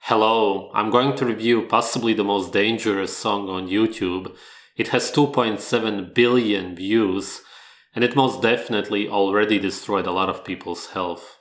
Hello, I'm going to review possibly the most dangerous song on YouTube. It has 2.7 billion views, and it most definitely already destroyed a lot of people's health.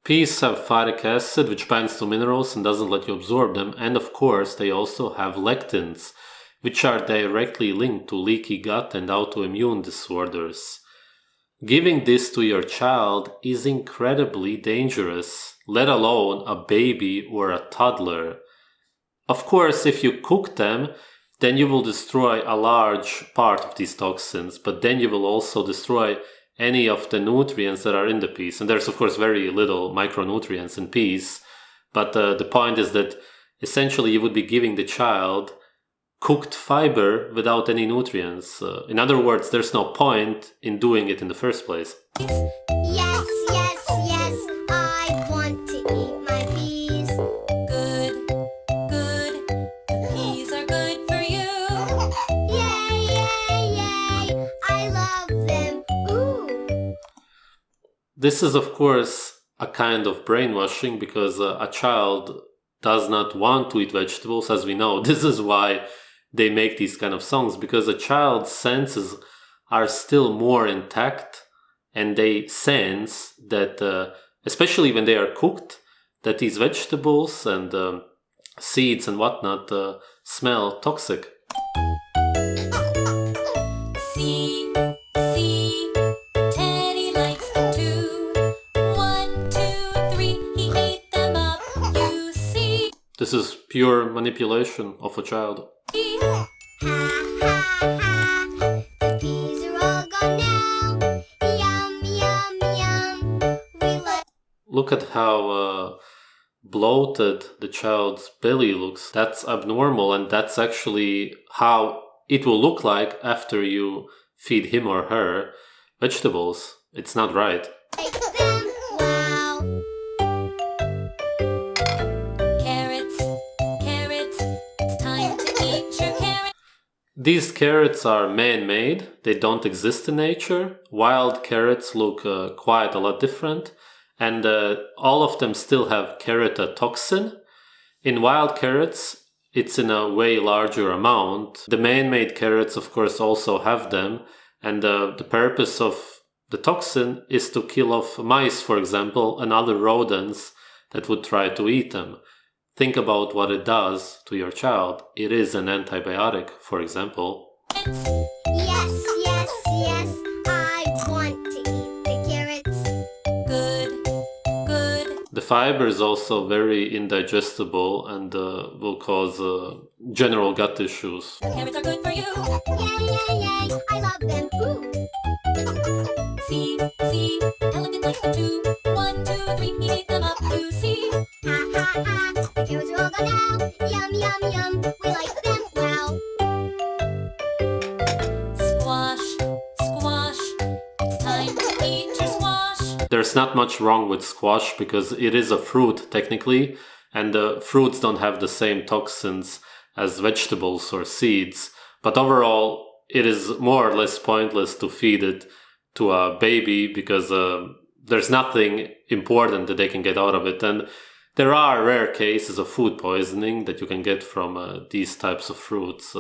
Peas have phytic acid, which binds to minerals and doesn't let you absorb them, and of course they also have lectins, which are directly linked to leaky gut and autoimmune disorders. Giving this to your child is incredibly dangerous, let alone a baby or a toddler. Of course, if you cook them, then you will destroy a large part of these toxins, but then you will also destroy any of the nutrients that are in the peas. And there's of course very little micronutrients in peas, but the point is that essentially you would be giving the child cooked fiber without any nutrients. In other words, there's no point in doing it in the first place. Yes, I want to eat my peas. Good, the peas are good for you. Yay, I love them. Ooh. This is of course a kind of brainwashing because a child does not want to eat vegetables, as we know. This is why they make these kind of songs, because a child's senses are still more intact and they sense that, especially when they are cooked, that these vegetables and seeds and whatnot smell toxic. See, Teddy likes them too. 1, 2, 3, he ate them up, you see. This is pure manipulation of a child. Ha, the peas are all gone now. Yum. We like. Look at how bloated the child's belly looks. That's abnormal, and that's actually how it will look like after you feed him or her vegetables. It's not right. Them. Wow. Carrots, it's time to eat your carrots. These carrots are man-made. They don't exist in nature. Wild carrots look quite a lot different, and all of them still have keratotoxin. In wild carrots, it's in a way larger amount. The man-made carrots, of course, also have them, and the purpose of the toxin is to kill off mice, for example, and other rodents that would try to eat them. Think about what it does to your child. It is an antibiotic, for example. Yes, I want to eat the carrots. Good. The fiber is also very indigestible and will cause general gut issues. The carrots are good for you. Yay, I love them. Ooh. See, elephant likes them too. 1, 2, 3, he ate them up, you see. Ha, the carrots are all gone now. Yum, we like them, wow. Squash, it's time to eat your squash. There's not much wrong with squash because it is a fruit technically, and fruits don't have the same toxins as vegetables or seeds. But overall, it is more or less pointless to feed it to a baby because there's nothing important that they can get out of it. And there are rare cases of food poisoning that you can get from these types of fruits,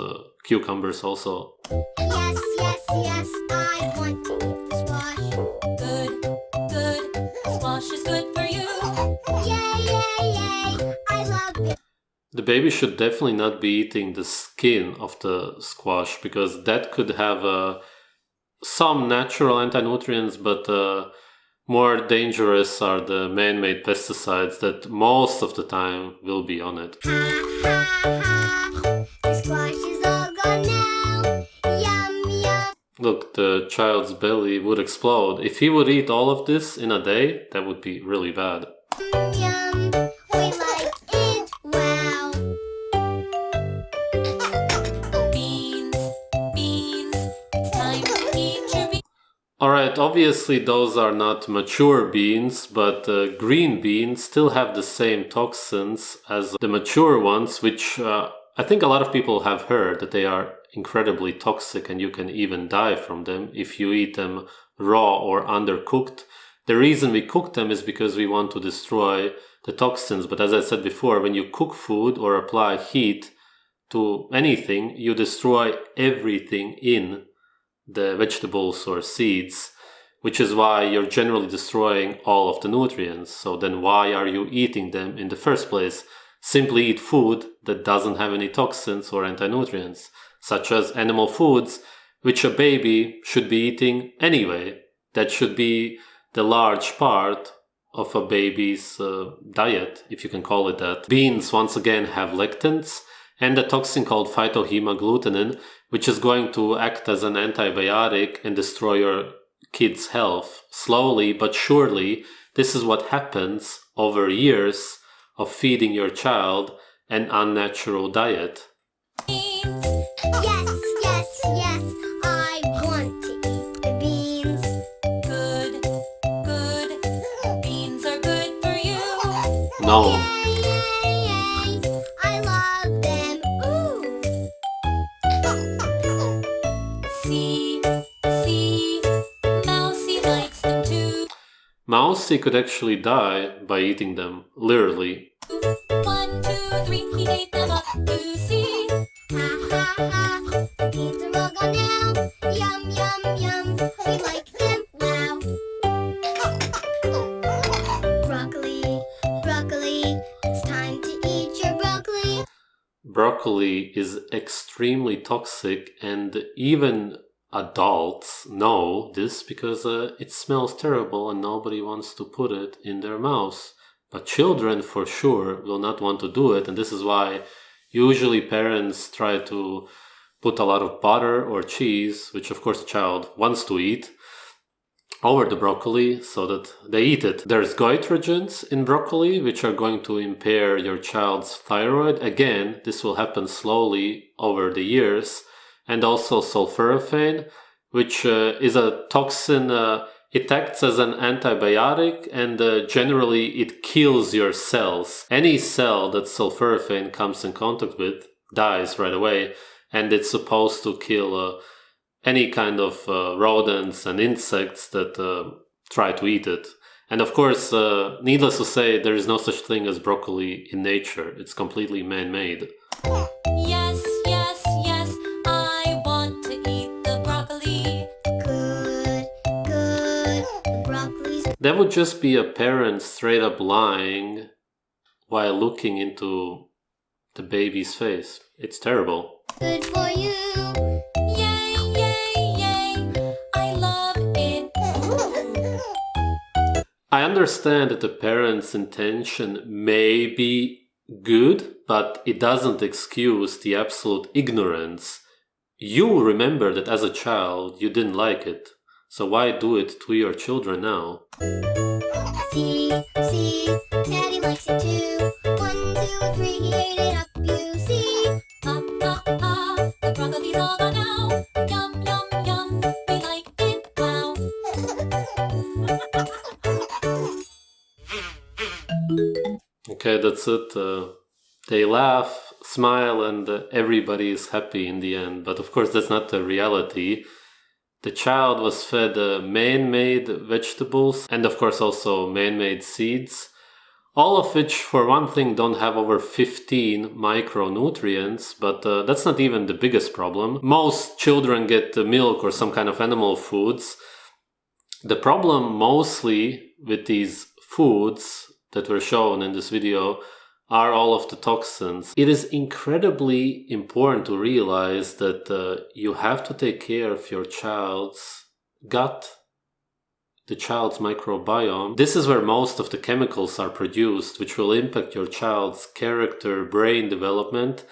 cucumbers also. Yes, I want to eat the squash. Good, squash is good for you. Yay, I love it. The baby should definitely not be eating the skin of the squash because that could have some natural anti-nutrients, but more dangerous are the man-made pesticides that most of the time will be on it. The squash is all gone now. Yum. Look, the child's belly would explode. If he would eat all of this in a day, that would be really bad. Yum, we like it, wow. Beans, it's time to eat your beans. Alright, Right, obviously those are not mature beans, but green beans still have the same toxins as the mature ones, which I think a lot of people have heard that they are incredibly toxic and you can even die from them if you eat them raw or undercooked. The reason we cook them is because we want to destroy the toxins, but as I said before, when you cook food or apply heat to anything, you destroy everything in the vegetables or seeds, which is why you're generally destroying all of the nutrients. So then why are you eating them in the first place? Simply eat food that doesn't have any toxins or anti-nutrients, such as animal foods, which a baby should be eating anyway. That should be the large part of a baby's diet, if you can call it that. Beans, once again, have lectins and a toxin called phytohemagglutinin, which is going to act as an antibiotic and destroy your kid's health. Slowly but surely, this is what happens over years of feeding your child an unnatural diet. Beans. Yes, yes, yes, I want to eat the beans. Good, good. Beans are good for you. No. Yay, yay, yay. I love them. Ooh. See, Mousy likes them too. Mousy could actually die by eating them, literally. 1, 2, 3, he ate them up to see. Ha ha ha, the beans are all gone now. Yum yum yum, we like them, wow. Broccoli, broccoli, it's time to eat your broccoli. Broccoli is extremely toxic, and even adults know this because it smells terrible and nobody wants to put it in their mouths. But children for sure will not want to do it, and this is why usually parents try to put a lot of butter or cheese, which of course the child wants to eat, over the broccoli so that they eat it. There's goitrogens in broccoli, which are going to impair your child's thyroid. Again, this will happen slowly over the years. And also sulforaphane, which is a toxin. It acts as an antibiotic, and generally it kills your cells. Any cell that sulforaphane comes in contact with dies right away, and it's supposed to kill any kind of rodents and insects that try to eat it. And of course, needless to say, there is no such thing as broccoli in nature. It's completely man-made. Yes, yes, yes, I want to eat the broccoli. Good, good, the broccoli's That would just be a parent straight up lying while looking into the baby's face. It's terrible. good for you. Yay, yay, yay, I love it. I understand that the parent's intention may be good, but it doesn't excuse the absolute ignorance. You remember that as a child you didn't like it, so why do it to your children now? See, Daddy likes it too. 1, 2, 3, he ate it up, you see. Ha, ha, ha, the broccoli's all gone now. Yum, yum, yum, we like it, wow. Okay, that's it. They laugh, smile, and everybody is happy in the end. But of course, that's not the reality. The child was fed man-made vegetables and of course also man-made seeds, all of which for one thing don't have over 15 micronutrients, but that's not even the biggest problem. Most children get milk or some kind of animal foods. The problem mostly with these foods that were shown in this video are all of the toxins. It is incredibly important to realize that you have to take care of your child's gut, the child's microbiome. This is where most of the chemicals are produced, which will impact your child's character, brain development.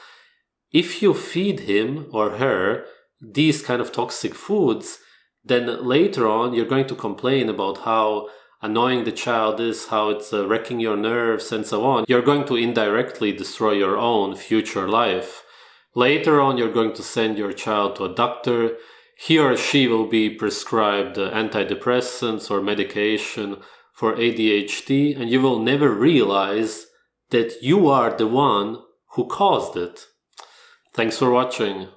If you feed him or her these kind of toxic foods, then later on you're going to complain about how annoying the child is, how it's wrecking your nerves and so on. You're going to indirectly destroy your own future life. Later on, you're going to send your child to a doctor. he or she will be prescribed antidepressants or medication for ADHD, and you will never realize that you are the one who caused it. Thanks for watching.